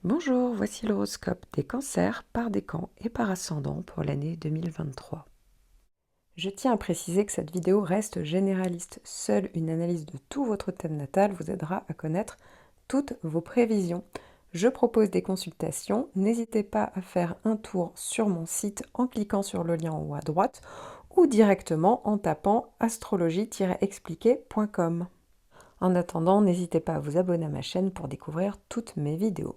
Bonjour, voici l'horoscope des cancers par décan et par ascendant pour l'année 2023. Je tiens à préciser que cette vidéo reste généraliste. Seule une analyse de tout votre thème natal vous aidera à connaître toutes vos prévisions. Je propose des consultations. N'hésitez pas à faire un tour sur mon site en cliquant sur le lien en haut à droite ou directement en tapant astrologie-expliqué.com. En attendant, n'hésitez pas à vous abonner à ma chaîne pour découvrir toutes mes vidéos.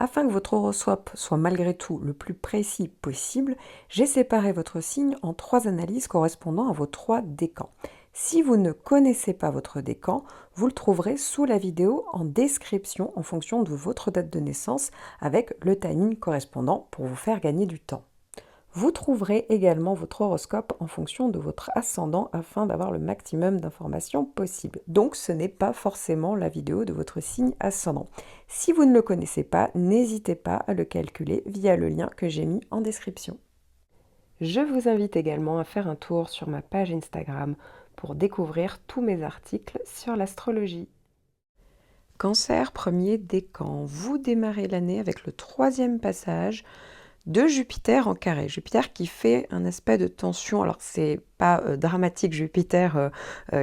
Afin que votre horoscope soit malgré tout le plus précis possible, j'ai séparé votre signe en 3 analyses correspondant à vos 3 décans. Si vous ne connaissez pas votre décan, vous le trouverez sous la vidéo en description en fonction de votre date de naissance avec le timing correspondant pour vous faire gagner du temps. Vous trouverez également votre horoscope en fonction de votre ascendant afin d'avoir le maximum d'informations possible. Donc ce n'est pas forcément la vidéo de votre signe ascendant. Si vous ne le connaissez pas, n'hésitez pas à le calculer via le lien que j'ai mis en description. Je vous invite également à faire un tour sur ma page Instagram pour découvrir tous mes articles sur l'astrologie. Cancer premier décan, vous démarrez l'année avec le 3e passage de Jupiter en carré. Jupiter qui fait un aspect de tension. Alors, c'est pas dramatique, Jupiter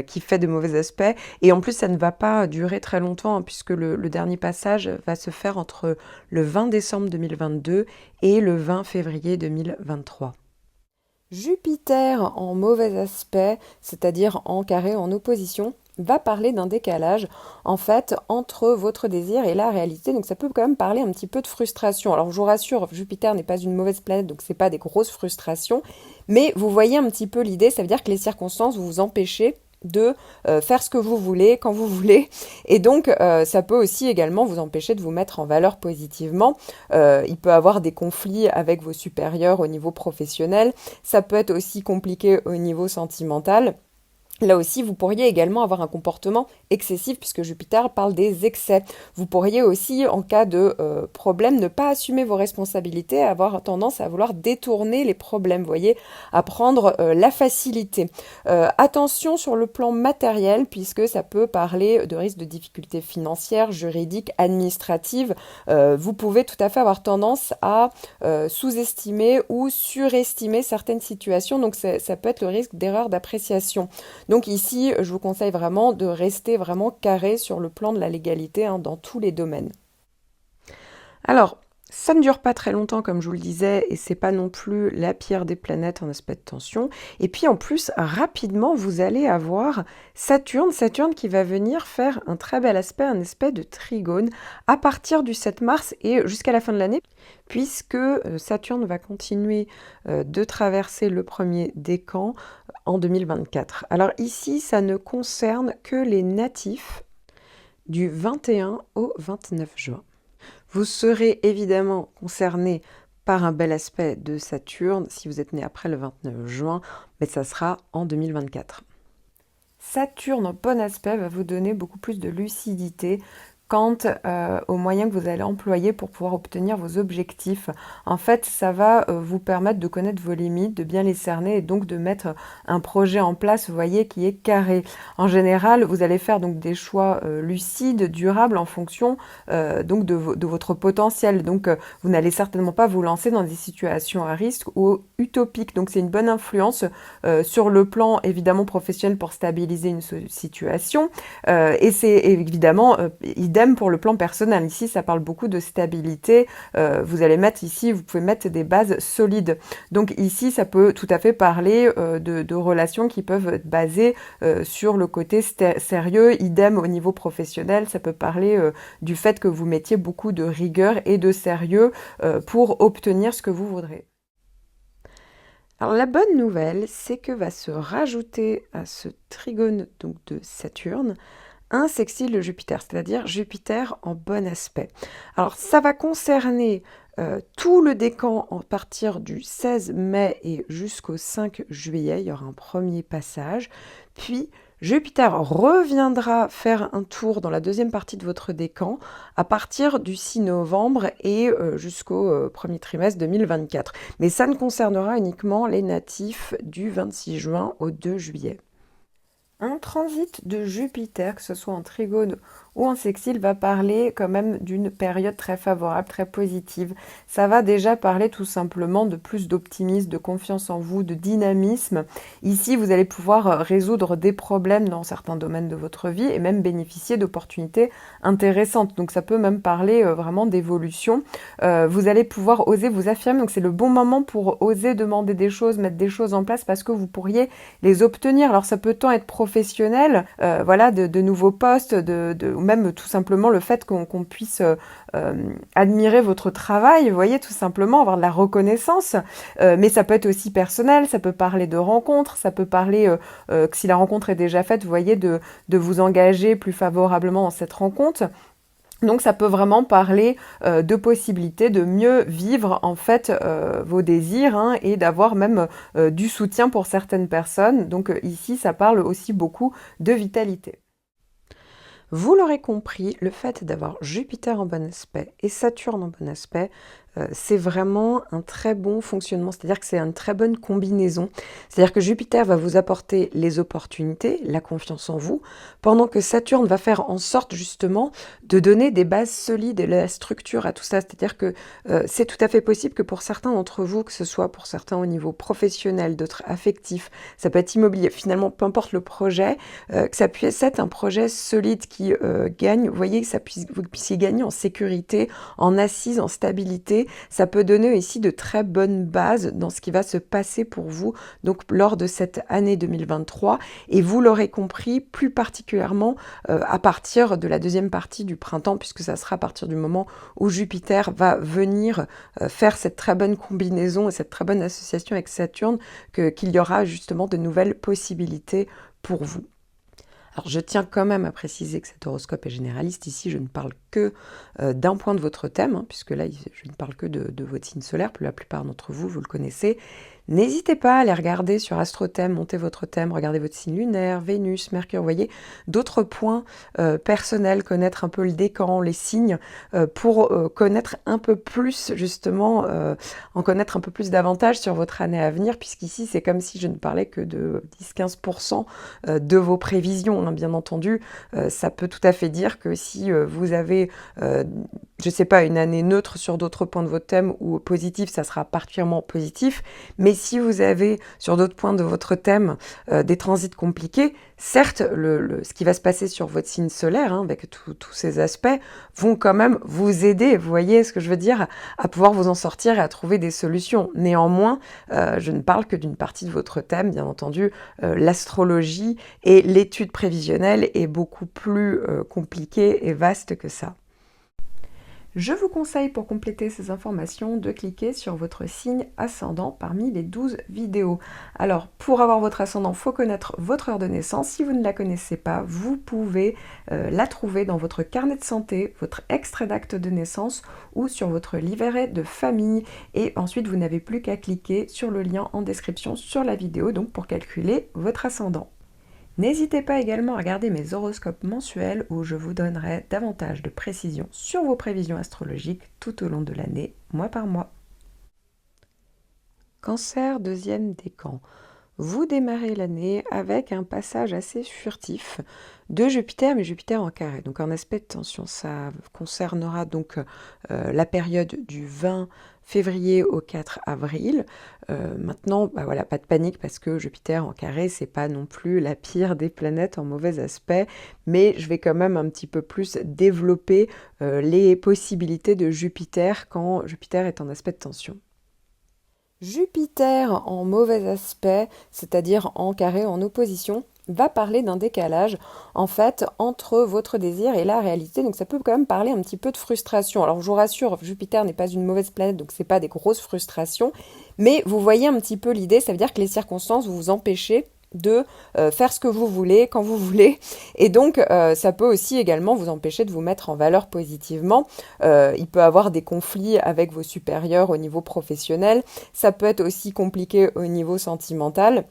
qui fait de mauvais aspects. Et en plus, ça ne va pas durer très longtemps, hein, puisque le dernier passage va se faire entre le 20 décembre 2022 et le 20 février 2023. Jupiter en mauvais aspect, c'est-à-dire en carré, en opposition, va parler d'un décalage en fait entre votre désir et la réalité, donc ça peut quand même parler un petit peu de frustration. Alors je vous rassure, Jupiter n'est pas une mauvaise planète, donc c'est pas des grosses frustrations, mais vous voyez un petit peu l'idée, ça veut dire que les circonstances vous empêchez de faire ce que vous voulez quand vous voulez, et donc ça peut aussi également vous empêcher de vous mettre en valeur positivement. Il peut y avoir des conflits avec vos supérieurs au niveau professionnel, ça peut être aussi compliqué au niveau sentimental. Là aussi, vous pourriez également avoir un comportement excessif puisque Jupiter parle des excès. Vous pourriez aussi, en cas de problème, ne pas assumer vos responsabilités, avoir tendance à vouloir détourner les problèmes, vous voyez, à prendre la facilité. Attention sur le plan matériel puisque ça peut parler de risques de difficultés financières, juridiques, administratives. Vous pouvez tout à fait avoir tendance à sous-estimer ou surestimer certaines situations, donc ça peut être le risque d'erreur d'appréciation. Donc ici, je vous conseille vraiment de rester vraiment carré sur le plan de la légalité dans tous les domaines. Alors, ça ne dure pas très longtemps, comme je vous le disais, et c'est pas non plus la pire des planètes en aspect de tension. Et puis en plus, rapidement, vous allez avoir Saturne qui va venir faire un très bel aspect, un aspect de trigone, à partir du 7 mars et jusqu'à la fin de l'année, puisque Saturne va continuer de traverser le premier décan en 2024. Alors ici, ça ne concerne que les natifs du 21 au 29 juin. Vous serez évidemment concerné par un bel aspect de Saturne si vous êtes né après le 29 juin, mais ça sera en 2024. Saturne en bon aspect va vous donner beaucoup plus de lucidité quant aux moyens que vous allez employer pour pouvoir obtenir vos objectifs. En fait, ça va vous permettre de connaître vos limites, de bien les cerner et donc de mettre un projet en place, vous voyez, qui est carré. En général, vous allez faire donc des choix lucides, durables en fonction donc de votre potentiel. Donc, vous n'allez certainement pas vous lancer dans des situations à risque ou utopiques. Donc, c'est une bonne influence sur le plan évidemment professionnel pour stabiliser une situation. Et c'est évidemment idem pour le plan personnel. Ici, ça parle beaucoup de stabilité. Vous allez mettre ici, vous pouvez mettre des bases solides. Donc ici, ça peut tout à fait parler de relations qui peuvent être basées sur le côté sérieux. Idem au niveau professionnel, ça peut parler du fait que vous mettiez beaucoup de rigueur et de sérieux pour obtenir ce que vous voudrez. Alors la bonne nouvelle, c'est que va se rajouter à ce trigone donc de Saturne un sextile de Jupiter, c'est-à-dire Jupiter en bon aspect. Alors ça va concerner tout le décan à partir du 16 mai et jusqu'au 5 juillet, il y aura un premier passage, puis Jupiter reviendra faire un tour dans la deuxième partie de votre décan à partir du 6 novembre et jusqu'au premier trimestre 2024. Mais ça ne concernera uniquement les natifs du 26 juin au 2 juillet. Un transit de Jupiter, que ce soit en trigone ou en sextile va parler quand même d'une période très favorable, très positive. Ça va déjà parler tout simplement de plus d'optimisme, de confiance en vous, de dynamisme. Ici, vous allez pouvoir résoudre des problèmes dans certains domaines de votre vie et même bénéficier d'opportunités intéressantes. Donc ça peut même parler vraiment d'évolution. Vous allez pouvoir oser vous affirmer, donc c'est le bon moment pour oser demander des choses, mettre des choses en place parce que vous pourriez les obtenir. Alors ça peut tant être professionnel, voilà, de nouveaux postes, ou même tout simplement le fait qu'on puisse admirer votre travail, vous voyez, tout simplement, avoir de la reconnaissance. Mais ça peut être aussi personnel, ça peut parler de rencontres, ça peut parler, que si la rencontre est déjà faite, vous voyez, de vous engager plus favorablement dans cette rencontre. Donc ça peut vraiment parler de possibilités de mieux vivre en fait vos désirs hein, et d'avoir même du soutien pour certaines personnes. Donc ici ça parle aussi beaucoup de vitalité. Vous l'aurez compris, le fait d'avoir Jupiter en bon aspect et Saturne en bon aspect, c'est vraiment un très bon fonctionnement, c'est-à-dire que c'est une très bonne combinaison. C'est-à-dire que Jupiter va vous apporter les opportunités, la confiance en vous, pendant que Saturne va faire en sorte justement de donner des bases solides et la structure à tout ça. C'est-à-dire que c'est tout à fait possible que pour certains d'entre vous, que ce soit pour certains au niveau professionnel, d'autres affectifs, ça peut être immobilier, finalement, peu importe le projet, que ça puisse être un projet solide qui gagne, vous voyez, que vous puissiez gagner en sécurité, en assise, en stabilité. Ça peut donner ici de très bonnes bases dans ce qui va se passer pour vous donc lors de cette année 2023 et vous l'aurez compris plus particulièrement à partir de la deuxième partie du printemps puisque ça sera à partir du moment où Jupiter va venir faire cette très bonne combinaison et cette très bonne association avec Saturne qu'il y aura justement de nouvelles possibilités pour vous. Alors je tiens quand même à préciser que cet horoscope est généraliste. Ici, je ne parle que d'un point de votre thème, hein, puisque là, je ne parle que de votre signe solaire. La plupart d'entre vous, vous le connaissez. N'hésitez pas à aller regarder sur AstroThème, montez votre thème, regardez votre signe lunaire, Vénus, Mercure, vous voyez, d'autres points personnels, connaître un peu le décan, les signes, pour connaître un peu plus, justement, en connaître un peu plus davantage sur votre année à venir, puisqu'ici, c'est comme si je ne parlais que de 10-15% de vos prévisions, hein, bien entendu. Ça peut tout à fait dire que si vous avez, je ne sais pas, une année neutre sur d'autres points de votre thème ou positif, ça sera particulièrement positif, mais si vous avez sur d'autres points de votre thème des transits compliqués, certes, ce qui va se passer sur votre signe solaire, hein, avec tous ces aspects, vont quand même vous aider, vous voyez ce que je veux dire, à pouvoir vous en sortir et à trouver des solutions. Néanmoins, je ne parle que d'une partie de votre thème, bien entendu, l'astrologie et l'étude prévisionnelle est beaucoup plus compliquée et vaste que ça. Je vous conseille pour compléter ces informations de cliquer sur votre signe ascendant parmi les 12 vidéos. Alors pour avoir votre ascendant, il faut connaître votre heure de naissance. Si vous ne la connaissez pas, vous pouvez la trouver dans votre carnet de santé, votre extrait d'acte de naissance ou sur votre livret de famille. Et ensuite, vous n'avez plus qu'à cliquer sur le lien en description sur la vidéo donc pour calculer votre ascendant. N'hésitez pas également à regarder mes horoscopes mensuels où je vous donnerai davantage de précisions sur vos prévisions astrologiques tout au long de l'année, mois par mois. Cancer, deuxième décan. Vous démarrez l'année avec un passage assez furtif de Jupiter, mais Jupiter en carré, donc un aspect de tension. Ça concernera donc la période du 20 février au 4 avril. Maintenant, bah voilà, pas de panique parce que Jupiter en carré, c'est pas non plus la pire des planètes en mauvais aspect, mais je vais quand même un petit peu plus développer les possibilités de Jupiter quand Jupiter est en aspect de tension. Jupiter en mauvais aspect, c'est-à-dire en carré, en opposition, va parler d'un décalage en fait entre votre désir et la réalité, donc ça peut quand même parler un petit peu de frustration. Alors je vous rassure, Jupiter n'est pas une mauvaise planète, donc c'est pas des grosses frustrations, mais vous voyez un petit peu l'idée, ça veut dire que les circonstances vous empêchez de faire ce que vous voulez, quand vous voulez, et donc ça peut aussi également vous empêcher de vous mettre en valeur positivement. Il peut y avoir des conflits avec vos supérieurs au niveau professionnel, ça peut être aussi compliqué au niveau sentimental.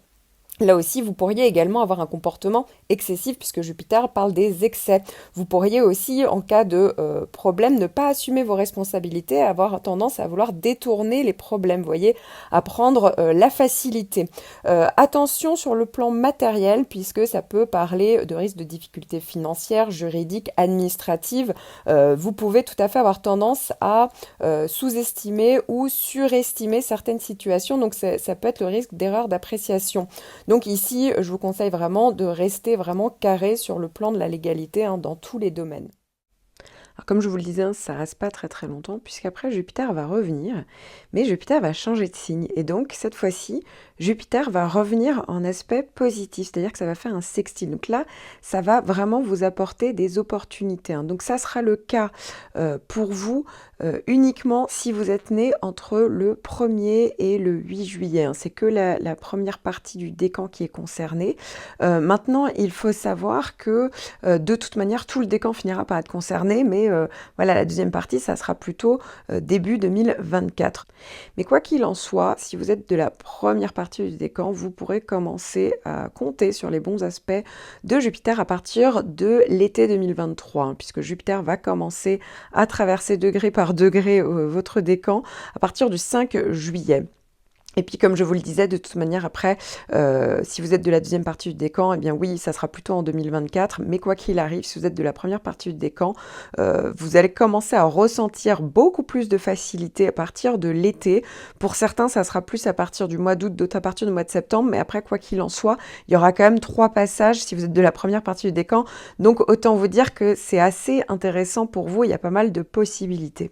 Là aussi, vous pourriez également avoir un comportement excessif puisque Jupiter parle des excès. Vous pourriez aussi, en cas de problème, ne pas assumer vos responsabilités, avoir tendance à vouloir détourner les problèmes, vous voyez, à prendre la facilité. Attention sur le plan matériel puisque ça peut parler de risques de difficultés financières, juridiques, administratives. Vous pouvez tout à fait avoir tendance à sous-estimer ou surestimer certaines situations, donc ça peut être le risque d'erreur d'appréciation. Donc ici, je vous conseille vraiment de rester vraiment carré sur le plan de la légalité dans tous les domaines. Alors, comme je vous le disais, ça ne reste pas très très longtemps, puisqu'après Jupiter va revenir, mais Jupiter va changer de signe. Et donc, cette fois-ci, Jupiter va revenir en aspect positif, c'est-à-dire que ça va faire un sextile. Donc là, ça va vraiment vous apporter des opportunités. Donc ça sera le cas pour vous uniquement si vous êtes né entre le 1er et le 8 juillet. C'est que la première partie du décan qui est concernée. Maintenant, il faut savoir que de toute manière, tout le décan finira par être concerné, mais voilà, la deuxième partie, ça sera plutôt début 2024. Mais quoi qu'il en soit, si vous êtes de la première partie du décan, vous pourrez commencer à compter sur les bons aspects de Jupiter à partir de l'été 2023, puisque Jupiter va commencer à traverser degré par degré votre décan à partir du 5 juillet. Et puis, comme je vous le disais, de toute manière, après, si vous êtes de la deuxième partie du décan, eh bien oui, ça sera plutôt en 2024. Mais quoi qu'il arrive, si vous êtes de la première partie du décan, vous allez commencer à ressentir beaucoup plus de facilité à partir de l'été. Pour certains, ça sera plus à partir du mois d'août, d'autres à partir du mois de septembre. Mais après, quoi qu'il en soit, il y aura quand même 3 passages si vous êtes de la première partie du décan. Donc, autant vous dire que c'est assez intéressant pour vous. Il y a pas mal de possibilités.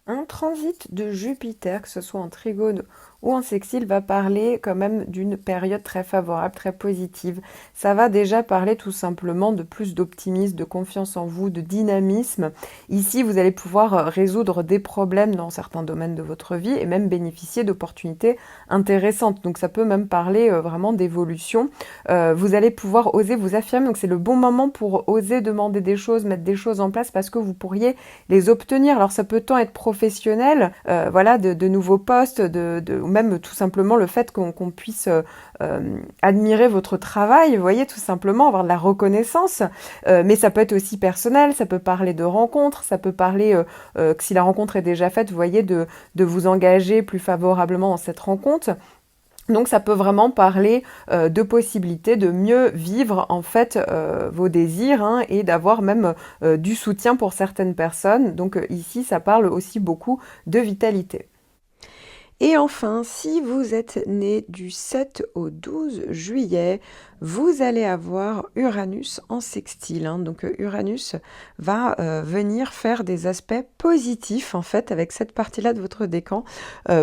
Un transit de Jupiter, que ce soit en trigone ou en sextile, va parler quand même d'une période très favorable, très positive. Ça va déjà parler tout simplement de plus d'optimisme, de confiance en vous, de dynamisme. Ici, vous allez pouvoir résoudre des problèmes dans certains domaines de votre vie et même bénéficier d'opportunités intéressantes. Donc ça peut même parler vraiment d'évolution. Vous allez pouvoir oser vous affirmer. Donc c'est le bon moment pour oser demander des choses, mettre des choses en place parce que vous pourriez les obtenir. Alors ça peut tant être professionnel, voilà, de nouveaux postes, ou même tout simplement le fait qu'on puisse admirer votre travail, vous voyez, tout simplement avoir de la reconnaissance, mais ça peut être aussi personnel, ça peut parler de rencontres, ça peut parler que si la rencontre est déjà faite, vous voyez, de vous engager plus favorablement dans cette rencontre. Donc ça peut vraiment parler de possibilités de mieux vivre en fait vos désirs et d'avoir même du soutien pour certaines personnes. Donc ici ça parle aussi beaucoup de vitalité. Et enfin, si vous êtes né du 7 au 12 juillet, vous allez avoir Uranus en sextile. Donc Uranus va venir faire des aspects positifs en fait avec cette partie-là de votre décan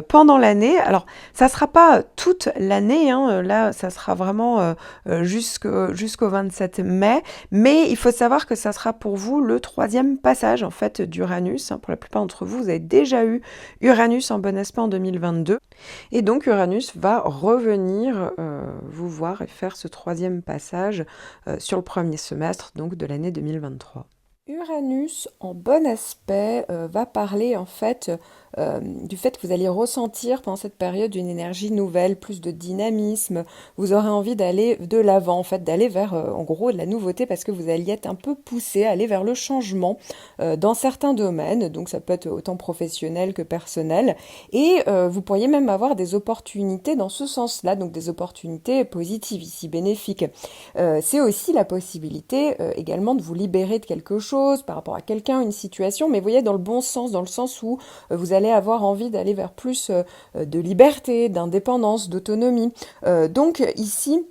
pendant l'année. Alors ça sera pas toute l'année, là ça sera vraiment jusqu'au 27 mai, mais il faut savoir que ça sera pour vous le 3e passage en fait d'Uranus. Pour la plupart d'entre vous, vous avez déjà eu Uranus en bon aspect en 2022. Et donc Uranus va revenir vous voir et faire ce 3e passage sur le premier semestre donc de l'année 2023. Uranus en bon aspect va parler en fait du fait que vous allez ressentir pendant cette période une énergie nouvelle, plus de dynamisme, vous aurez envie d'aller de l'avant, en fait, d'aller vers, en gros, de la nouveauté parce que vous alliez être un peu poussé, aller vers le changement dans certains domaines, donc ça peut être autant professionnel que personnel, et vous pourriez même avoir des opportunités dans ce sens-là, donc des opportunités positives ici, bénéfiques. C'est aussi la possibilité également de vous libérer de quelque chose par rapport à quelqu'un, une situation, mais vous voyez dans le bon sens, dans le sens où vous allez avoir envie d'aller vers plus de liberté, d'indépendance, d'autonomie. Donc ici,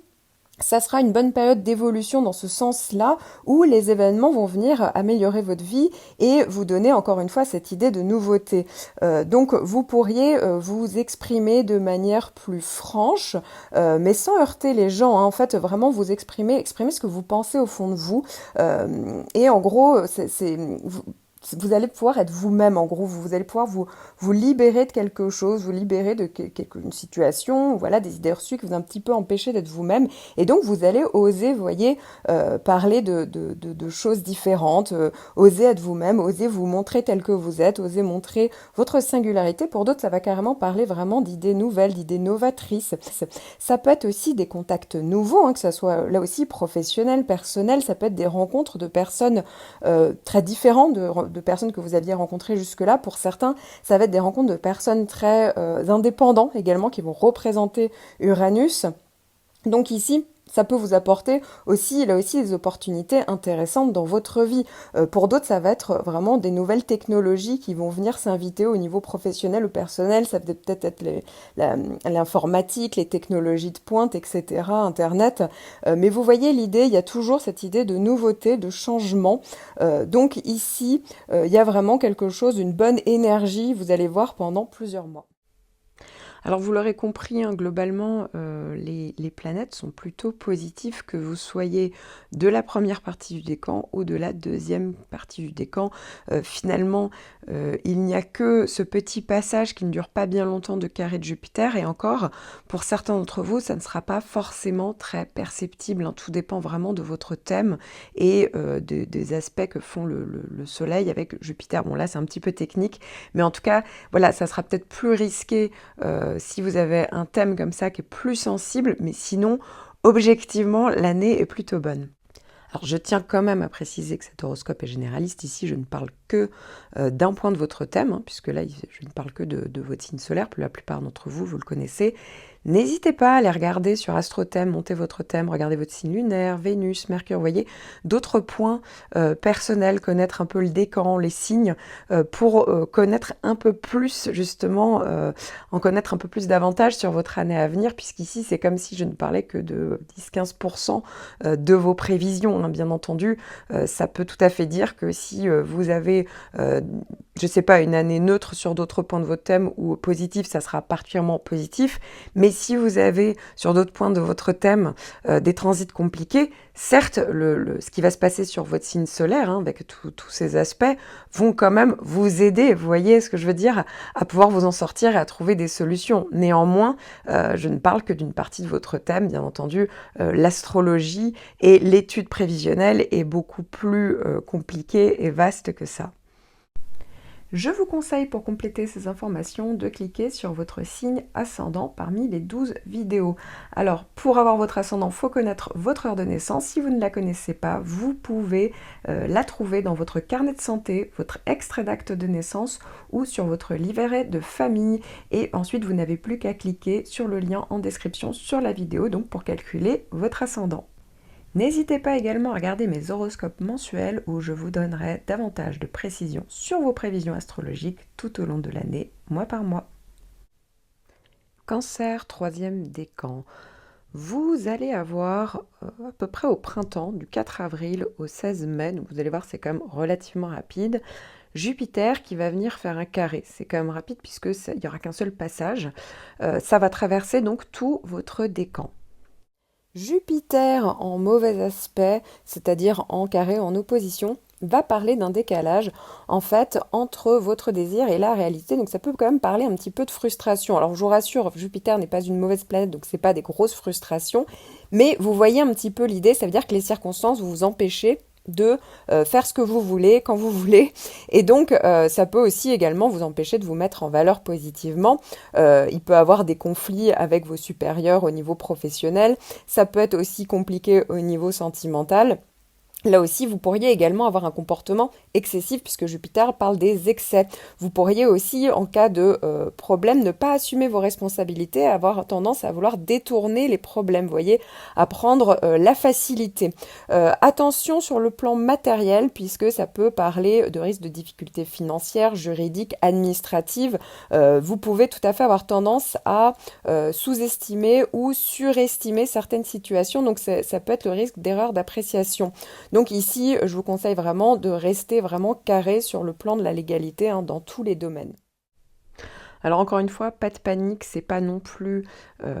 ça sera une bonne période d'évolution dans ce sens-là, où les événements vont venir améliorer votre vie et vous donner encore une fois cette idée de nouveauté. Donc vous pourriez vous exprimer de manière plus franche, mais sans heurter les gens. En fait, vraiment vous exprimer ce que vous pensez au fond de vous. Et en gros, vous allez pouvoir être vous-même, en gros, vous allez pouvoir vous libérer de quelque chose, vous libérer de une situation, voilà, des idées reçues qui vous ont un petit peu empêché d'être vous-même. Et donc, vous allez oser, vous voyez, parler de choses différentes, oser être vous-même, oser vous montrer tel que vous êtes, oser montrer votre singularité. Pour d'autres, ça va carrément parler vraiment d'idées nouvelles, d'idées novatrices. Ça peut être aussi des contacts nouveaux, hein, que ça soit là aussi professionnel, personnel, ça peut être des rencontres de personnes très différentes de personnes que vous aviez rencontrées jusque-là. Pour certains, ça va être des rencontres de personnes très indépendantes également qui vont représenter Uranus. Donc ici, ça peut vous apporter aussi, là aussi, des opportunités intéressantes dans votre vie. Pour d'autres, ça va être vraiment des nouvelles technologies qui vont venir s'inviter au niveau professionnel ou personnel. Ça peut peut-être être l'informatique, les technologies de pointe, etc., Internet. Mais vous voyez l'idée, il y a toujours cette idée de nouveauté, de changement. Donc ici, il y a vraiment quelque chose, une bonne énergie, vous allez voir, pendant plusieurs mois. Alors vous l'aurez compris, hein, globalement, les planètes sont plutôt positives que vous soyez de la première partie du décan ou de la deuxième partie du décan. Finalement, il n'y a que ce petit passage qui ne dure pas bien longtemps de carré de Jupiter, et encore, pour certains d'entre vous, ça ne sera pas forcément très perceptible, hein. Tout dépend vraiment de votre thème et des aspects que font le Soleil avec Jupiter. Bon là, c'est un petit peu technique, mais en tout cas, voilà, ça sera peut-être plus risqué si vous avez un thème comme ça qui est plus sensible, mais sinon, objectivement, l'année est plutôt bonne. Alors je tiens quand même à préciser que cet horoscope est généraliste. Ici, je ne parle que d'un point de votre thème, hein, puisque là, je ne parle que de votre signe solaire. La plupart d'entre vous, vous le connaissez. N'hésitez pas à aller regarder sur AstroThème, montez votre thème, regardez votre signe lunaire, Vénus, Mercure, vous voyez, d'autres points personnels, connaître un peu le décan, les signes, pour connaître un peu plus, justement, en connaître un peu plus davantage sur votre année à venir, puisqu'ici, c'est comme si je ne parlais que de 10-15% de vos prévisions, hein, bien entendu. Ça peut tout à fait dire que si vous avez, je sais pas, une année neutre sur d'autres points de votre thème ou positif, ça sera particulièrement positif, mais si vous avez sur d'autres points de votre thème des transits compliqués, certes, ce qui va se passer sur votre signe solaire, hein, avec tous ces aspects, vont quand même vous aider, vous voyez ce que je veux dire, à pouvoir vous en sortir et à trouver des solutions. Néanmoins, je ne parle que d'une partie de votre thème, bien entendu, l'astrologie et l'étude prévisionnelle est beaucoup plus compliquée et vaste que ça. Je vous conseille pour compléter ces informations de cliquer sur votre signe ascendant parmi les 12 vidéos. Alors pour avoir votre ascendant, il faut connaître votre heure de naissance. Si vous ne la connaissez pas, vous pouvez la trouver dans votre carnet de santé, votre extrait d'acte de naissance ou sur votre livret de famille. Et ensuite, vous n'avez plus qu'à cliquer sur le lien en description sur la vidéo donc pour calculer votre ascendant. N'hésitez pas également à regarder mes horoscopes mensuels où je vous donnerai davantage de précisions sur vos prévisions astrologiques tout au long de l'année, mois par mois. Cancer, troisième décan. Vous allez avoir à peu près au printemps, du 4 avril au 16 mai, donc vous allez voir c'est quand même relativement rapide, Jupiter qui va venir faire un carré. C'est quand même rapide puisque il n'y aura qu'un seul passage. Ça va traverser donc tout votre décan. Jupiter en mauvais aspect, c'est-à-dire en carré, en opposition, va parler d'un décalage en fait entre votre désir et la réalité. Donc ça peut quand même parler un petit peu de frustration. Alors je vous rassure, Jupiter n'est pas une mauvaise planète, donc c'est pas des grosses frustrations, mais vous voyez un petit peu l'idée, ça veut dire que les circonstances vous empêchez de faire ce que vous voulez, quand vous voulez. Et donc, ça peut aussi également vous empêcher de vous mettre en valeur positivement. Il peut y avoir des conflits avec vos supérieurs au niveau professionnel. Ça peut être aussi compliqué au niveau sentimental. Là aussi, vous pourriez également avoir un comportement excessif puisque Jupiter parle des excès. Vous pourriez aussi, en cas de problème, ne pas assumer vos responsabilités, avoir tendance à vouloir détourner les problèmes, vous voyez, à prendre la facilité. Attention sur le plan matériel puisque ça peut parler de risques de difficultés financières, juridiques, administratives. Vous pouvez tout à fait avoir tendance à sous-estimer ou surestimer certaines situations, donc ça peut être le risque d'erreur d'appréciation. Donc ici, je vous conseille vraiment de rester vraiment carré sur le plan de la légalité, hein, dans tous les domaines. Alors encore une fois, pas de panique, c'est pas non plus, euh,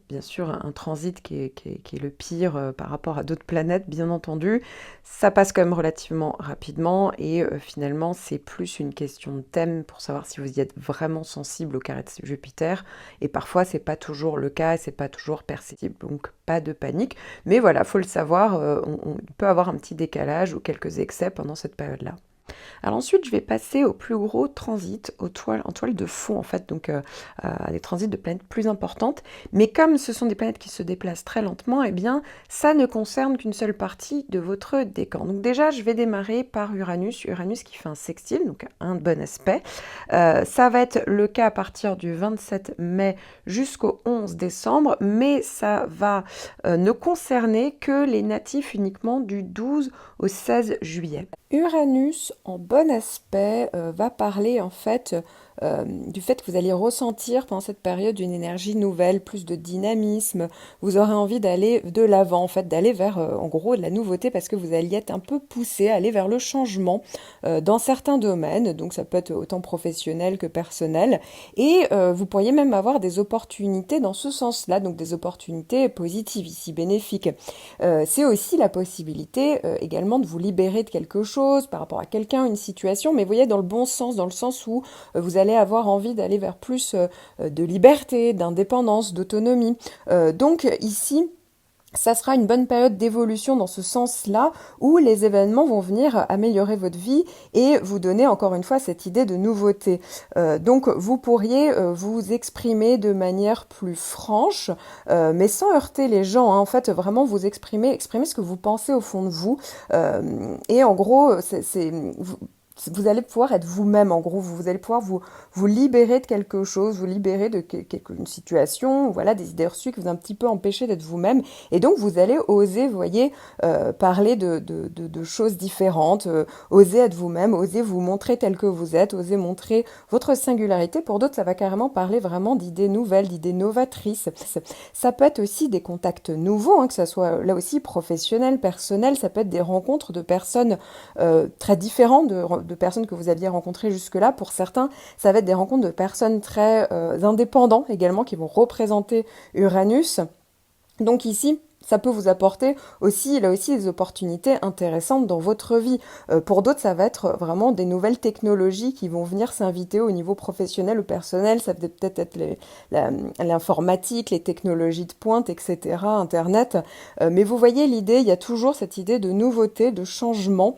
bien sûr, un transit qui est le pire par rapport à d'autres planètes, bien entendu. Ça passe quand même relativement rapidement et finalement, c'est plus une question de thème pour savoir si vous y êtes vraiment sensible au carré de Jupiter. Et parfois, c'est pas toujours le cas et c'est pas toujours perceptible, donc pas de panique. Mais voilà, faut le savoir, on peut avoir un petit décalage ou quelques excès pendant cette période-là. Alors ensuite, je vais passer au plus gros transit, en toile de fond en fait, donc à des transits de planètes plus importantes. Mais comme ce sont des planètes qui se déplacent très lentement, eh bien, ça ne concerne qu'une seule partie de votre décan. Donc déjà, je vais démarrer par Uranus, Uranus qui fait un sextile, donc un bon aspect. Ça va être le cas à partir du 27 mai jusqu'au 11 décembre, mais ça va ne concerner que les natifs uniquement du 12 au 16 juillet. Uranus en bon aspect va parler en fait du fait que vous allez ressentir pendant cette période une énergie nouvelle, plus de dynamisme. Vous aurez envie d'aller de l'avant, en fait, d'aller vers en gros de la nouveauté parce que vous alliez être un peu poussé, aller vers le changement dans certains domaines. Donc ça peut être autant professionnel que personnel. Et vous pourriez même avoir des opportunités dans ce sens-là, donc des opportunités positives ici, bénéfiques. C'est aussi la possibilité également de vous libérer de quelque chose par rapport à quelqu'un, une situation, mais vous voyez dans le bon sens, dans le sens où vous allez avoir envie d'aller vers plus de liberté, d'indépendance, d'autonomie. Donc ici, ça sera une bonne période d'évolution dans ce sens-là, où les événements vont venir améliorer votre vie et vous donner encore une fois cette idée de nouveauté. Donc vous pourriez vous exprimer de manière plus franche, mais sans heurter les gens, hein. En fait, vraiment vous exprimer ce que vous pensez au fond de vous. Et en gros, vous allez pouvoir être vous-même, en gros, vous allez pouvoir vous libérer de quelque chose, vous libérer de une situation, voilà, des idées reçues qui vous ont un petit peu empêché d'être vous-même. Et donc, vous allez oser, vous voyez, parler de choses différentes, oser être vous-même, oser vous montrer tel que vous êtes, oser montrer votre singularité. Pour d'autres, ça va carrément parler vraiment d'idées nouvelles, d'idées novatrices. Ça peut être aussi des contacts nouveaux, hein, que ça soit là aussi professionnel, personnel, ça peut être des rencontres de personnes très différentes de personnes que vous aviez rencontrées jusque-là. Pour certains, ça va être des rencontres de personnes très indépendantes également qui vont représenter Uranus. Donc ici, ça peut vous apporter aussi, là aussi, des opportunités intéressantes dans votre vie. Pour d'autres, ça va être vraiment des nouvelles technologies qui vont venir s'inviter au niveau professionnel ou personnel. Ça peut peut-être être l'informatique, les technologies de pointe, etc., Internet. Mais vous voyez l'idée, il y a toujours cette idée de nouveauté, de changement.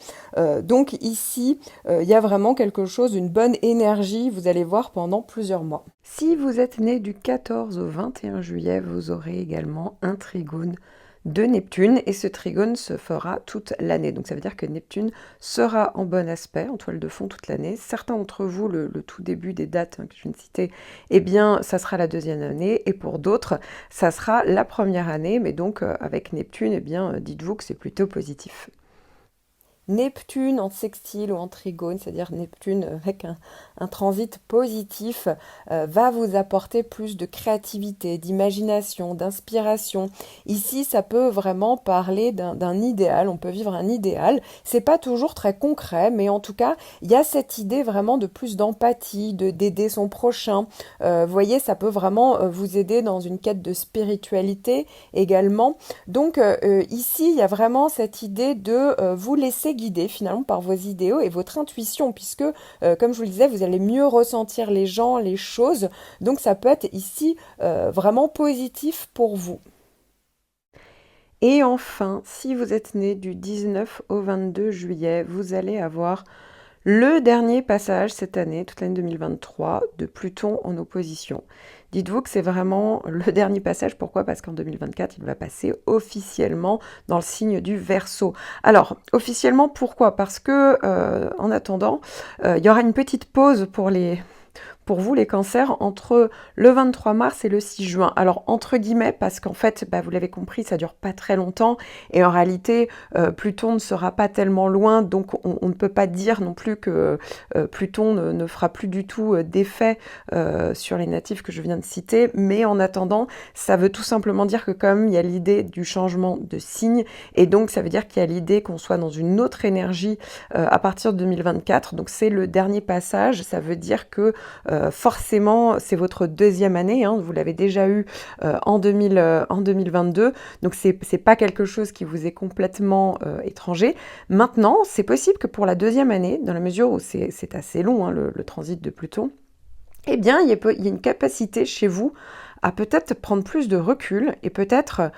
Donc ici, il y a vraiment quelque chose, une bonne énergie, vous allez voir, pendant plusieurs mois. Si vous êtes né du 14 au 21 juillet, vous aurez également un trigone de Neptune et ce trigone se fera toute l'année. Donc ça veut dire que Neptune sera en bon aspect, en toile de fond toute l'année. Certains d'entre vous, le tout début des dates que je viens de citer, eh bien ça sera la deuxième année et pour d'autres, ça sera la première année. Mais donc avec Neptune, eh bien dites-vous que c'est plutôt positif. Neptune en sextile ou en trigone, c'est-à-dire Neptune avec un transit positif, va vous apporter plus de créativité, d'imagination, d'inspiration. Ici, ça peut vraiment parler d'un idéal, on peut vivre un idéal. C'est pas toujours très concret, mais en tout cas, il y a cette idée vraiment de plus d'empathie, d'aider son prochain. Vous voyez, ça peut vraiment vous aider dans une quête de spiritualité également. Donc ici, il y a vraiment cette idée de vous laisser guider finalement par vos idéaux et votre intuition, puisque, comme je vous le disais, vous allez mieux ressentir les gens, les choses. Donc ça peut être ici vraiment positif pour vous. Et enfin, si vous êtes né du 19 au 22 juillet, vous allez avoir le dernier passage cette année, toute l'année 2023, de Pluton en opposition. Dites-vous que c'est vraiment le dernier passage. Pourquoi ? Parce qu'en 2024, il va passer officiellement dans le signe du Verseau. Alors, officiellement, pourquoi ? Parce que, en attendant, il y aura une petite pause pour vous, les cancers, entre le 23 mars et le 6 juin. Alors, entre guillemets, parce qu'en fait, vous l'avez compris, ça dure pas très longtemps, et en réalité, Pluton ne sera pas tellement loin, donc on ne peut pas dire non plus que Pluton ne fera plus du tout d'effet sur les natifs que je viens de citer, mais en attendant, ça veut tout simplement dire que comme il y a l'idée du changement de signe, et donc ça veut dire qu'il y a l'idée qu'on soit dans une autre énergie à partir de 2024, donc c'est le dernier passage, ça veut dire que forcément, c'est votre deuxième année, hein, vous l'avez déjà eu en 2022, donc c'est pas quelque chose qui vous est complètement étranger. Maintenant, c'est possible que pour la deuxième année, dans la mesure où c'est assez long, hein, le transit de Pluton, eh bien, il y a une capacité chez vous à peut-être prendre plus de recul et peut-être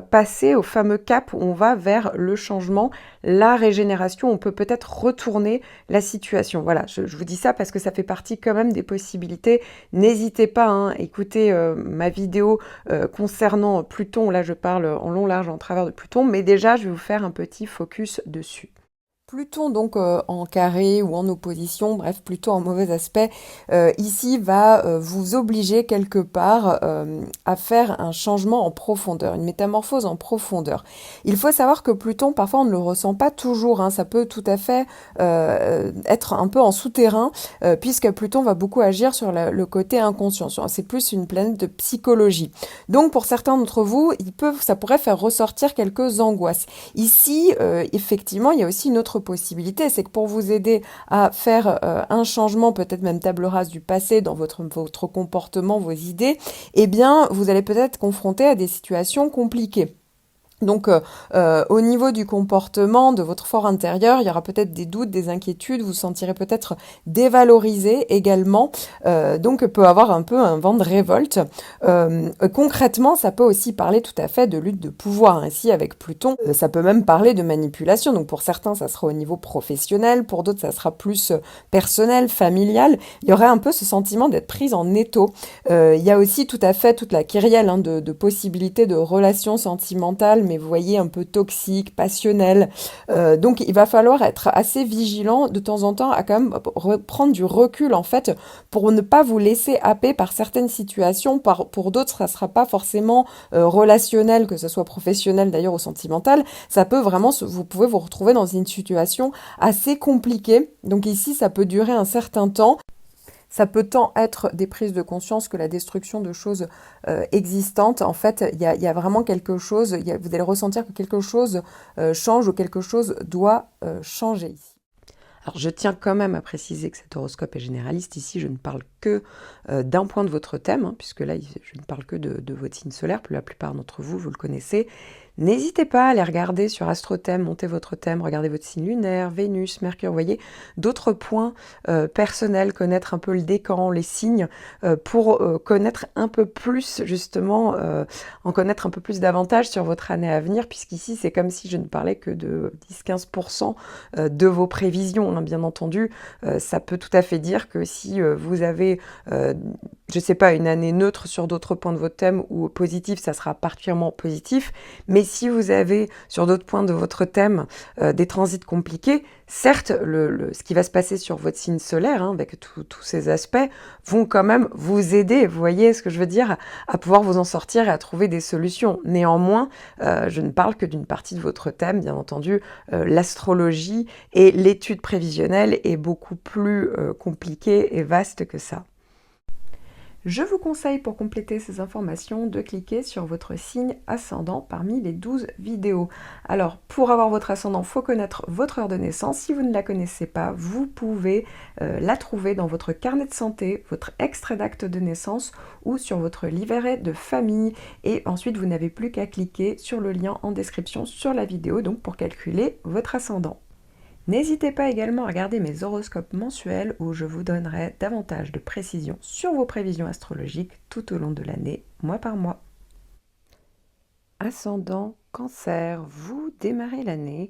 passer au fameux cap où on va vers le changement, la régénération, on peut peut-être retourner la situation. Voilà, je vous dis ça parce que ça fait partie quand même des possibilités. N'hésitez pas, hein, écoutez ma vidéo concernant Pluton, là je parle en long, large, en travers de Pluton, mais déjà je vais vous faire un petit focus dessus. Pluton donc en carré ou en opposition, bref, Pluton en mauvais aspect, ici va vous obliger quelque part à faire un changement en profondeur, une métamorphose en profondeur. Il faut savoir que Pluton, parfois on ne le ressent pas toujours, hein, ça peut tout à fait être un peu en souterrain, puisque Pluton va beaucoup agir sur le côté inconscient. C'est plus une planète de psychologie. Donc pour certains d'entre vous, ça pourrait faire ressortir quelques angoisses. Ici, effectivement, il y a aussi une autre possibilité, c'est que pour vous aider à faire un changement, peut-être même table rase du passé dans votre comportement, vos idées, eh bien, vous allez peut-être être confronté à des situations compliquées. Donc, au niveau du comportement, de votre fort intérieur, il y aura peut-être des doutes, des inquiétudes, vous vous sentirez peut-être dévalorisé également, donc peut avoir un peu un vent de révolte. Concrètement, ça peut aussi parler tout à fait de lutte de pouvoir. Ainsi, avec Pluton, ça peut même parler de manipulation. Donc, pour certains, ça sera au niveau professionnel, pour d'autres, ça sera plus personnel, familial. Il y aurait un peu ce sentiment d'être prise en étau. Il y a aussi tout à fait toute la kyrielle, hein, de possibilités de relations sentimentales, mais vous voyez, un peu toxique, passionnel. Donc il va falloir être assez vigilant de temps en temps à quand même prendre du recul en fait pour ne pas vous laisser happer par certaines situations. Pour d'autres, ça sera pas forcément relationnel, que ce soit professionnel d'ailleurs ou sentimental. Ça peut vraiment, vous pouvez vous retrouver dans une situation assez compliquée. Donc ici, ça peut durer un certain temps. Ça peut tant être des prises de conscience que la destruction de choses existantes. En fait, il y a vraiment quelque chose, vous allez ressentir que quelque chose change ou quelque chose doit changer ici. Alors, je tiens quand même à préciser que cet horoscope est généraliste. Ici, je ne parle que d'un point de votre thème, hein, puisque là, je ne parle que de votre signe solaire. La plupart d'entre vous, vous le connaissez. N'hésitez pas à aller regarder sur AstroThème, montez votre thème, regardez votre signe lunaire, Vénus, Mercure, vous voyez, d'autres points personnels, connaître un peu le décan, les signes, pour connaître un peu plus, justement, en connaître un peu plus davantage sur votre année à venir, puisqu'ici, c'est comme si je ne parlais que de 10-15% de vos prévisions, hein, bien entendu. Ça peut tout à fait dire que si vous avez, je sais pas, une année neutre sur d'autres points de votre thème ou positif, ça sera particulièrement positif, mais si vous avez sur d'autres points de votre thème des transits compliqués, certes, ce qui va se passer sur votre signe solaire, hein, avec tous ces aspects, vont quand même vous aider, vous voyez ce que je veux dire, à pouvoir vous en sortir et à trouver des solutions. Néanmoins, je ne parle que d'une partie de votre thème, bien entendu, l'astrologie et l'étude prévisionnelle est beaucoup plus compliquée et vaste que ça. Je vous conseille pour compléter ces informations de cliquer sur votre signe ascendant parmi les 12 vidéos. Alors pour avoir votre ascendant, il faut connaître votre heure de naissance. Si vous ne la connaissez pas, vous pouvez la trouver dans votre carnet de santé, votre extrait d'acte de naissance ou sur votre livret de famille. Et ensuite, vous n'avez plus qu'à cliquer sur le lien en description sur la vidéo donc pour calculer votre ascendant. N'hésitez pas également à regarder mes horoscopes mensuels où je vous donnerai davantage de précisions sur vos prévisions astrologiques tout au long de l'année, mois par mois. Ascendant Cancer, vous démarrez l'année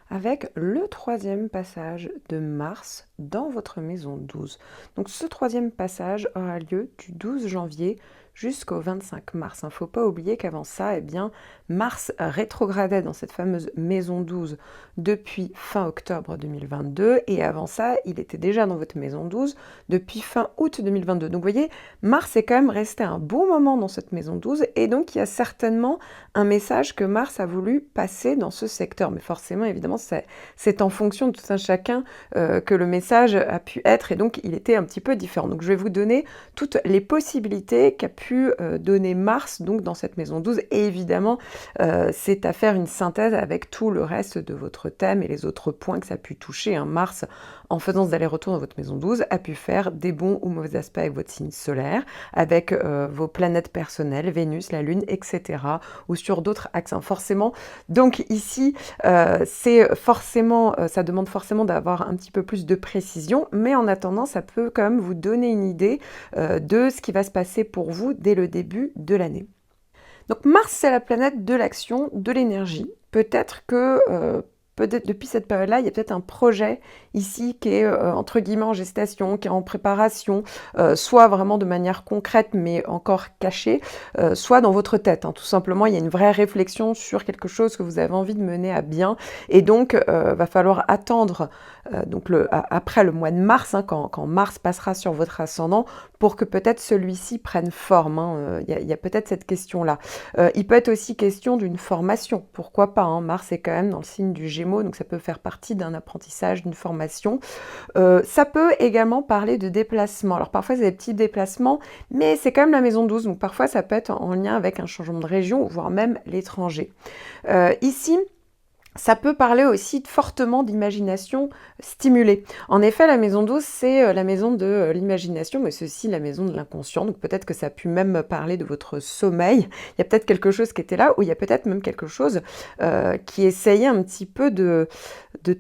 avec le 3e passage de Mars dans votre maison 12. Donc ce 3e passage aura lieu du 12 janvier jusqu'au 25 mars. Il ne faut pas oublier qu'avant ça, eh bien, Mars rétrogradait dans cette fameuse maison 12 depuis fin octobre 2022 et avant ça, il était déjà dans votre maison 12 depuis fin août 2022. Donc vous voyez, Mars est quand même resté un bon moment dans cette maison 12 et donc il y a certainement un message que Mars a voulu passer dans ce secteur. Mais forcément, évidemment, c'est en fonction de tout un chacun que le message a pu être et donc il était un petit peu différent. Donc je vais vous donner toutes les possibilités qu'a pu donner Mars donc dans cette maison 12 et évidemment c'est à faire une synthèse avec tout le reste de votre thème et les autres points que ça a pu toucher, hein. Mars en faisant des allers-retours dans votre maison 12, a pu faire des bons ou mauvais aspects avec votre signe solaire, avec vos planètes personnelles, Vénus, la Lune, etc., ou sur d'autres axes, hein, forcément. Donc ici, c'est forcément, ça demande forcément d'avoir un petit peu plus de précision, mais en attendant, ça peut quand même vous donner une idée de ce qui va se passer pour vous dès le début de l'année. Donc Mars, c'est la planète de l'action, de l'énergie. Peut-être que peut-être depuis cette période-là, il y a peut-être un projet ici qui est entre guillemets en gestation, qui est en préparation, soit vraiment de manière concrète mais encore cachée, soit dans votre tête, hein. Tout simplement, il y a une vraie réflexion sur quelque chose que vous avez envie de mener à bien, et donc va falloir attendre donc après le mois de mars, hein, quand Mars passera sur votre ascendant, pour que peut-être celui-ci prenne forme, hein. Il y a peut-être cette question-là. Il peut être aussi question d'une formation, pourquoi pas, hein. Mars est quand même dans le signe du Gémeaux, donc ça peut faire partie d'un apprentissage, d'une formation. Ça peut également parler de déplacement. Alors parfois c'est des petits déplacements, mais c'est quand même la maison 12, donc parfois ça peut être en lien avec un changement de région, voire même l'étranger. Ici, ça peut parler aussi fortement d'imagination stimulée. En effet, la maison 12, c'est la maison de l'imagination, mais c'est aussi la maison de l'inconscient. Donc peut-être que ça a pu même parler de votre sommeil. Il y a peut-être quelque chose qui était là, ou il y a peut-être même quelque chose qui essayait un petit peu de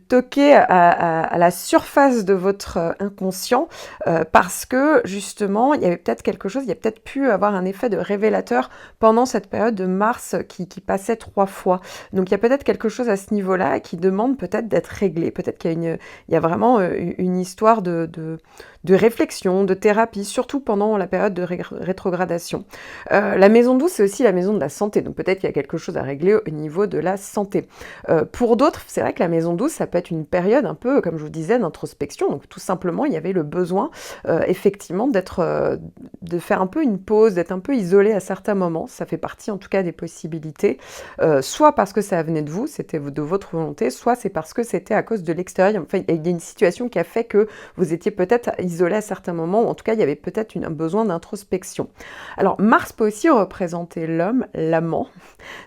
toquer à la surface de votre inconscient, parce que justement, il y avait peut-être quelque chose, il y a peut-être pu avoir un effet de révélateur pendant cette période de Mars qui passait 3 fois. Donc il y a peut-être quelque chose à ce niveau-là qui demande peut-être d'être réglé. Peut-être qu'il y a vraiment une histoire de réflexion, de thérapie, surtout pendant la période de rétrogradation. La maison 12, c'est aussi la maison de la santé. Donc peut-être qu'il y a quelque chose à régler au niveau de la santé. Pour d'autres, c'est vrai que la maison 12, ça peut être une période un peu, comme je vous disais, d'introspection. Donc tout simplement, il y avait le besoin, effectivement, de faire un peu une pause, d'être un peu isolé à certains moments. Ça fait partie, en tout cas, des possibilités. Soit parce que ça venait de vous, c'était de votre volonté, soit c'est parce que c'était à cause de l'extérieur. Enfin, il y a une situation qui a fait que vous étiez peut-être isolé à certains moments, ou en tout cas, il y avait peut-être un besoin d'introspection. Alors, Mars peut aussi représenter l'homme, l'amant.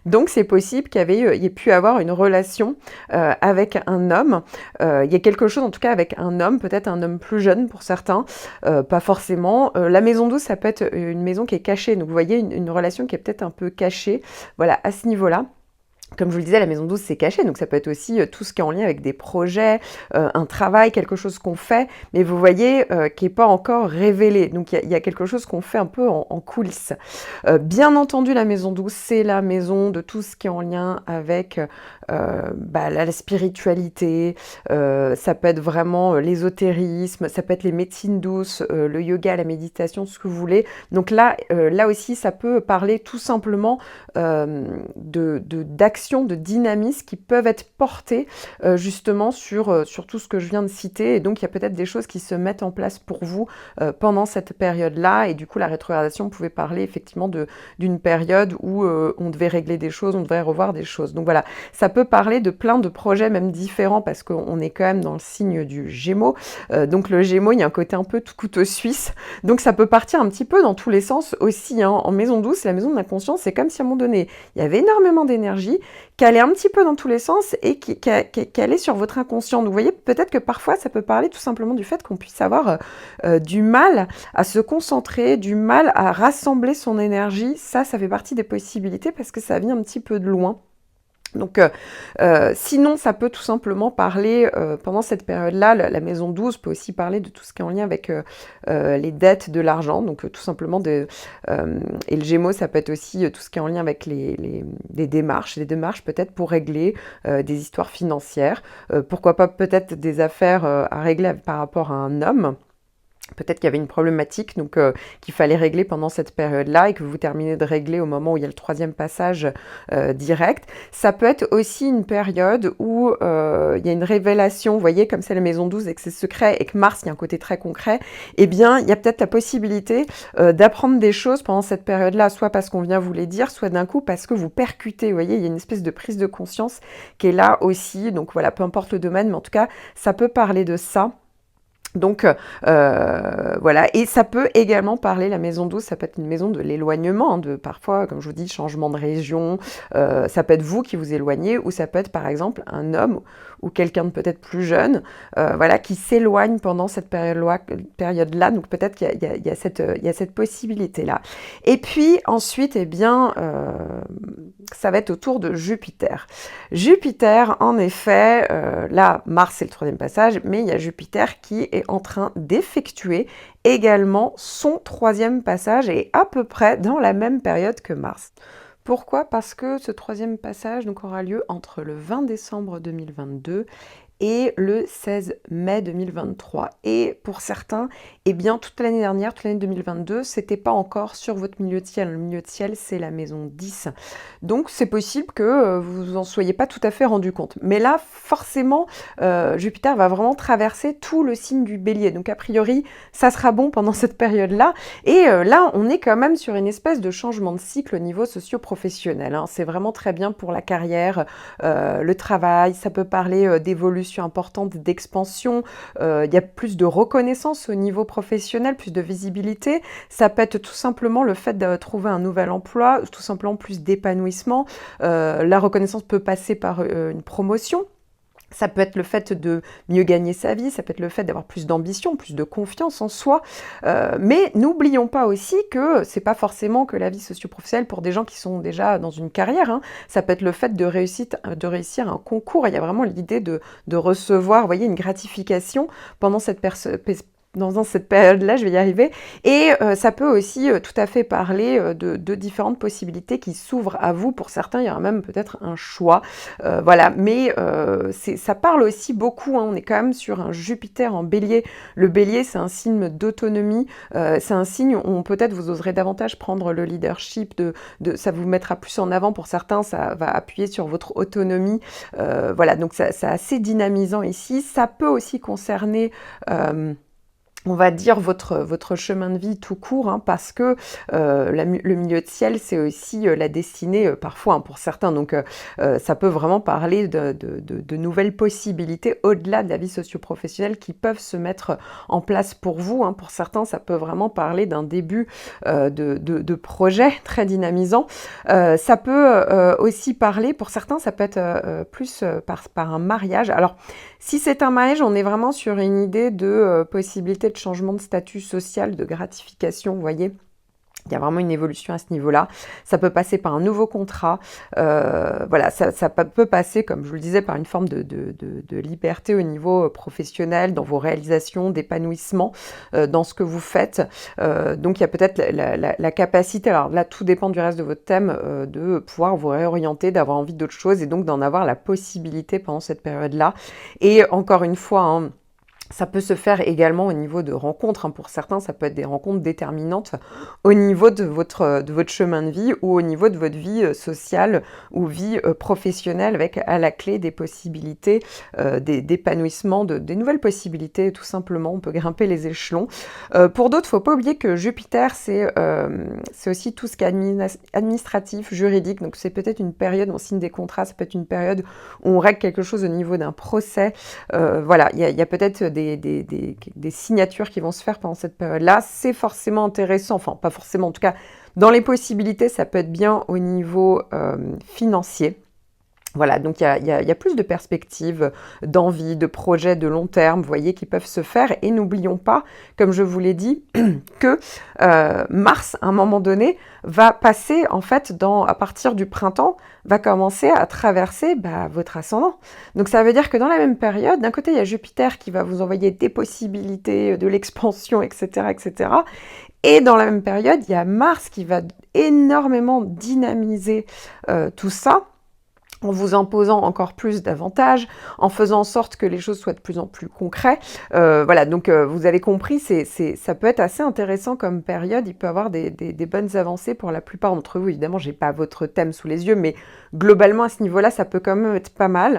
Donc, c'est possible qu'il y ait pu avoir une relation avec un homme. Il y a quelque chose, en tout cas, avec un homme, peut-être un homme plus jeune pour certains, pas forcément. La maison 12, ça peut être une maison qui est cachée. Donc, vous voyez, une relation qui est peut-être un peu cachée. Voilà, à ce niveau-là. Comme je vous le disais, la maison 12, c'est caché, donc ça peut être aussi tout ce qui est en lien avec des projets, un travail, quelque chose qu'on fait, mais vous voyez, qui n'est pas encore révélé. Donc il y a quelque chose qu'on fait un peu en coulisses. Bien entendu, la maison 12, c'est la maison de tout ce qui est en lien avec la spiritualité, ça peut être vraiment l'ésotérisme, ça peut être les médecines douces, le yoga, la méditation, ce que vous voulez. Donc là aussi, ça peut parler tout simplement d'action, de dynamisme qui peuvent être portées justement sur tout ce que je viens de citer. Et donc, il y a peut-être des choses qui se mettent en place pour vous pendant cette période-là. Et du coup, la rétrogradation pouvait parler effectivement d'une période où on devait régler des choses, on devait revoir des choses. Donc voilà, ça peut parler de plein de projets même différents parce qu'on est quand même dans le signe du Gémeaux. Donc le Gémeaux, il y a un côté un peu tout couteau suisse. Donc ça peut partir un petit peu dans tous les sens aussi, hein. En maison 12, c'est la maison de l'inconscient. C'est comme si à un moment donné, il y avait énormément d'énergie, qui allait un petit peu dans tous les sens et qui allait sur votre inconscient. Donc vous voyez, peut-être que parfois, ça peut parler tout simplement du fait qu'on puisse avoir du mal à se concentrer, du mal à rassembler son énergie. Ça fait partie des possibilités parce que ça vient un petit peu de loin. Donc, sinon, ça peut tout simplement parler, pendant cette période-là, la maison 12 peut aussi parler de tout ce qui est en lien avec les dettes, de l'argent, donc tout simplement et le Gémeaux, ça peut être aussi tout ce qui est en lien avec des démarches peut-être pour régler des histoires financières, pourquoi pas peut-être des affaires à régler par rapport à un homme. Peut-être qu'il y avait une problématique donc qu'il fallait régler pendant cette période-là et que vous terminez de régler au moment où il y a le 3e passage direct. Ça peut être aussi une période où il y a une révélation, vous voyez, comme c'est la maison 12 et que c'est secret et que Mars, il y a un côté très concret, eh bien, il y a peut-être la possibilité d'apprendre des choses pendant cette période-là, soit parce qu'on vient vous les dire, soit d'un coup parce que vous percutez, vous voyez, il y a une espèce de prise de conscience qui est là aussi. Donc voilà, peu importe le domaine, mais en tout cas, ça peut parler de ça. Donc voilà, et ça peut également parler, la maison 12, ça peut être une maison de l'éloignement, hein, de parfois, comme je vous dis, changement de région, ça peut être vous qui vous éloignez, ou ça peut être par exemple un homme ou quelqu'un de peut-être plus jeune, voilà, qui s'éloigne pendant cette période-là, donc peut-être qu'il y a, il y a cette possibilité-là. Et puis ensuite, eh bien, ça va être autour de Jupiter. Jupiter, en effet, là, Mars c'est le troisième passage, mais il y a Jupiter qui est en train d'effectuer également son troisième passage et à peu près dans la même période que Mars. Pourquoi? Parce que ce troisième passage donc, aura lieu entre le 20 décembre 2022 et le 16 mai 2023. Et pour certains, eh bien, toute l'année dernière, toute l'année 2022, c'était pas encore sur votre milieu de ciel. Le milieu de ciel, c'est la maison 10. Donc, c'est possible que vous en soyez pas tout à fait rendu compte. Mais là, forcément, Jupiter va vraiment traverser tout le signe du Bélier. Donc, a priori, ça sera bon pendant cette période-là. Et là, on est quand même sur une espèce de changement de cycle au niveau socio-professionnel, hein. C'est vraiment très bien pour la carrière, le travail. Ça peut parler d'évolution importante, d'expansion, il y a plus de reconnaissance au niveau professionnel, plus de visibilité. Ça peut être tout simplement le fait de trouver un nouvel emploi, tout simplement plus d'épanouissement. La reconnaissance peut passer par une promotion. Ça peut être le fait de mieux gagner sa vie, ça peut être le fait d'avoir plus d'ambition, plus de confiance en soi. Mais n'oublions pas aussi que c'est pas forcément que la vie socio-professionnelle pour des gens qui sont déjà dans une carrière, hein. Ça peut être le fait de réussir un concours. Il y a vraiment l'idée de recevoir, vous voyez, une gratification pendant dans cette période-là, je vais y arriver. Et ça peut aussi tout à fait parler de différentes possibilités qui s'ouvrent à vous. Pour certains, il y aura même peut-être un choix. Voilà, mais ça parle aussi beaucoup, hein. On est quand même sur un Jupiter en bélier. Le bélier, c'est un signe d'autonomie. C'est un signe où peut-être vous oserez davantage prendre le leadership. Ça vous mettra plus en avant. Pour certains, ça va appuyer sur votre autonomie. Voilà, donc c'est assez dynamisant ici. Ça peut aussi concerner... on va dire votre chemin de vie tout court, hein, parce que le milieu de ciel, c'est aussi la destinée parfois, hein, pour certains. Donc ça peut vraiment parler de nouvelles possibilités au-delà de la vie socio-professionnelle qui peuvent se mettre en place pour vous, hein. Pour certains, ça peut vraiment parler d'un début de projet très dynamisant. Ça peut aussi parler, pour certains, ça peut être plus par un mariage. Alors, si c'est un mariage, on est vraiment sur une idée de possibilité de changement de statut social, de gratification, vous voyez. Il y a vraiment une évolution à ce niveau-là. Ça peut passer par un nouveau contrat. Voilà, ça peut passer, comme je vous le disais, par une forme de liberté au niveau professionnel, dans vos réalisations, d'épanouissement dans ce que vous faites. Donc, il y a peut-être la capacité, alors là, tout dépend du reste de votre thème, de pouvoir vous réorienter, d'avoir envie d'autre chose et donc d'en avoir la possibilité pendant cette période-là. Et encore une fois, hein, ça peut se faire également au niveau de rencontres, hein. Pour certains, ça peut être des rencontres déterminantes au niveau de votre chemin de vie ou au niveau de votre vie sociale ou vie professionnelle, avec à la clé des possibilités d'épanouissement, des nouvelles possibilités, tout simplement. On peut grimper les échelons. Pour d'autres, il ne faut pas oublier que Jupiter, c'est aussi tout ce qui est administratif, juridique. Donc c'est peut-être une période où on signe des contrats, ça peut être une période où on règle quelque chose au niveau d'un procès. Voilà, il y a peut-être des signatures qui vont se faire pendant cette période-là. C'est forcément intéressant, enfin pas forcément, en tout cas dans les possibilités, ça peut être bien au niveau financier. Voilà, donc il y a plus de perspectives, d'envie, de projets de long terme, vous voyez, qui peuvent se faire. Et n'oublions pas, comme je vous l'ai dit, que Mars, à un moment donné, va passer, en fait, à partir du printemps, va commencer à traverser votre ascendant. Donc ça veut dire que dans la même période, d'un côté, il y a Jupiter qui va vous envoyer des possibilités, de l'expansion, etc., etc. Et dans la même période, il y a Mars qui va énormément dynamiser tout ça, en vous imposant encore plus d'avantages, en faisant en sorte que les choses soient de plus en plus concrètes. Voilà, donc vous avez compris, ça peut être assez intéressant comme période. Il peut y avoir des bonnes avancées pour la plupart d'entre vous. Évidemment, je n'ai pas votre thème sous les yeux, mais globalement, à ce niveau-là, ça peut quand même être pas mal.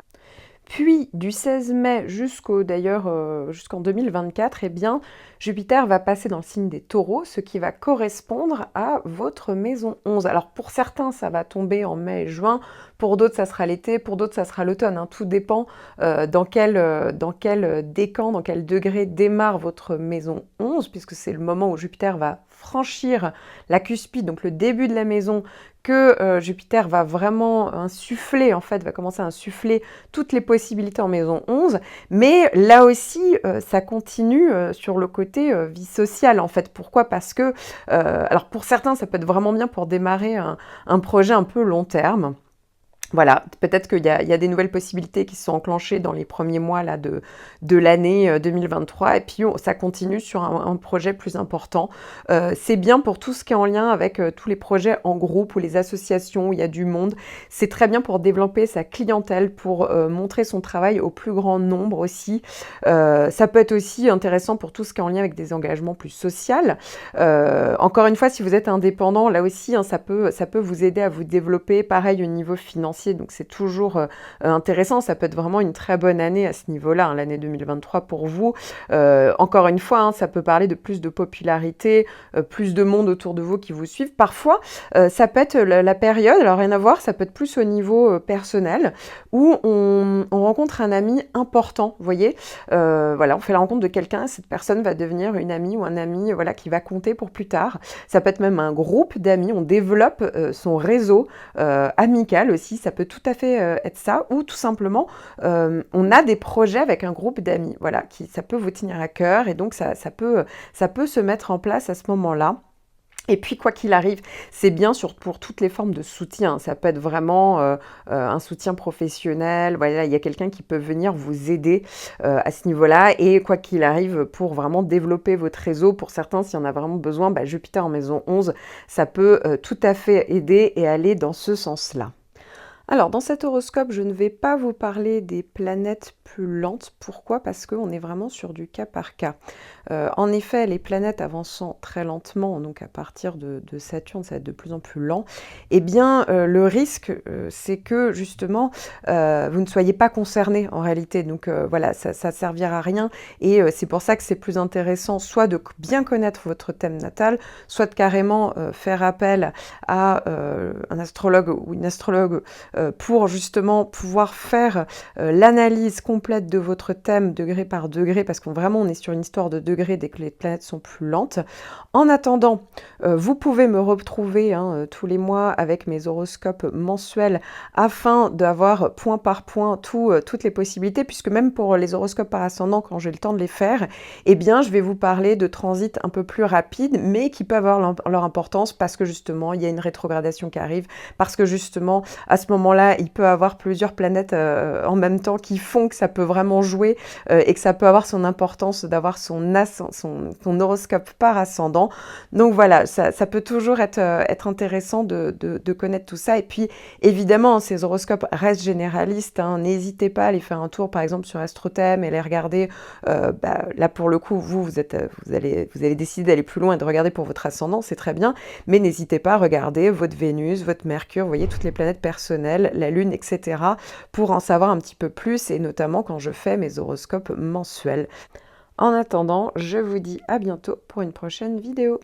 Puis, du 16 mai jusqu'en 2024, eh bien, Jupiter va passer dans le signe des Taureaux, ce qui va correspondre à votre maison 11. Alors pour certains, ça va tomber en mai et juin, pour d'autres, ça sera l'été, pour d'autres, ça sera l'automne. Hein. Tout dépend dans quel décan, dans quel degré démarre votre maison 11, puisque c'est le moment où Jupiter va franchir la cuspide, donc le début de la maison, que Jupiter va vraiment insuffler, en fait, va commencer à insuffler toutes les possibilités en maison 11. Mais là aussi, ça continue sur le côté vie sociale, en fait. Pourquoi? Parce que, alors pour certains, ça peut être vraiment bien pour démarrer un projet un peu long terme. Voilà, peut-être qu'il y a des nouvelles possibilités qui se sont enclenchées dans les premiers mois là, de l'année 2023 et puis ça continue sur un projet plus important. C'est bien pour tout ce qui est en lien avec tous les projets en groupe ou les associations où il y a du monde. C'est très bien pour développer sa clientèle, pour montrer son travail au plus grand nombre aussi. Ça peut être aussi intéressant pour tout ce qui est en lien avec des engagements plus sociaux. Encore une fois, si vous êtes indépendant, là aussi, hein, ça peut vous aider à vous développer, pareil au niveau financier. Donc c'est toujours intéressant, ça peut être vraiment une très bonne année à ce niveau-là, hein, l'année 2023 pour vous. Encore une fois, hein, ça peut parler de plus de popularité, plus de monde autour de vous qui vous suivent. Parfois, ça peut être la période, alors rien à voir, ça peut être plus au niveau personnel, où on rencontre un ami important, vous voyez. Voilà, on fait la rencontre de quelqu'un, cette personne va devenir une amie ou un ami voilà, qui va compter pour plus tard. Ça peut être même un groupe d'amis, on développe son réseau amical aussi, ça peut tout à fait être ça, ou tout simplement, on a des projets avec un groupe d'amis, voilà, ça peut vous tenir à cœur, et donc ça peut se mettre en place à ce moment-là. Et puis, quoi qu'il arrive, c'est bien pour toutes les formes de soutien. Ça peut être vraiment un soutien professionnel. Voilà, il y a quelqu'un qui peut venir vous aider à ce niveau-là. Et quoi qu'il arrive, pour vraiment développer votre réseau, pour certains, s'il y en a vraiment besoin, Jupiter en maison 11, ça peut tout à fait aider et aller dans ce sens-là. Alors, dans cet horoscope, je ne vais pas vous parler des planètes plus lentes. Pourquoi? Parce qu'on est vraiment sur du cas par cas. En effet, les planètes avançant très lentement, donc à partir de Saturne, ça va être de plus en plus lent, eh bien, le risque, c'est que, justement, vous ne soyez pas concerné, en réalité. Donc, voilà, ça ne servira à rien. Et c'est pour ça que c'est plus intéressant, soit de bien connaître votre thème natal, soit de carrément faire appel à un astrologue ou une astrologue pour justement pouvoir faire l'analyse complète de votre thème degré par degré, parce qu'on vraiment on est sur une histoire de degrés dès que les planètes sont plus lentes. En attendant, vous pouvez me retrouver tous les mois avec mes horoscopes mensuels afin d'avoir point par point toutes les possibilités, puisque même pour les horoscopes par ascendant, quand j'ai le temps de les faire, eh bien je vais vous parler de transits un peu plus rapides, mais qui peuvent avoir leur importance parce que justement il y a une rétrogradation qui arrive, parce que justement à ce moment-là, il peut avoir plusieurs planètes en même temps qui font que ça peut vraiment jouer et que ça peut avoir son importance d'avoir son horoscope par ascendant. Donc voilà, ça peut toujours être intéressant de connaître tout ça. Et puis évidemment, ces horoscopes restent généralistes. Hein. N'hésitez pas à aller faire un tour par exemple sur AstroThème et les regarder. Là pour le coup, vous allez décider d'aller plus loin et de regarder pour votre ascendant, c'est très bien. Mais n'hésitez pas à regarder votre Vénus, votre Mercure, vous voyez toutes les planètes personnelles, la Lune, etc. pour en savoir un petit peu plus et notamment quand je fais mes horoscopes mensuels. En attendant, je vous dis à bientôt pour une prochaine vidéo.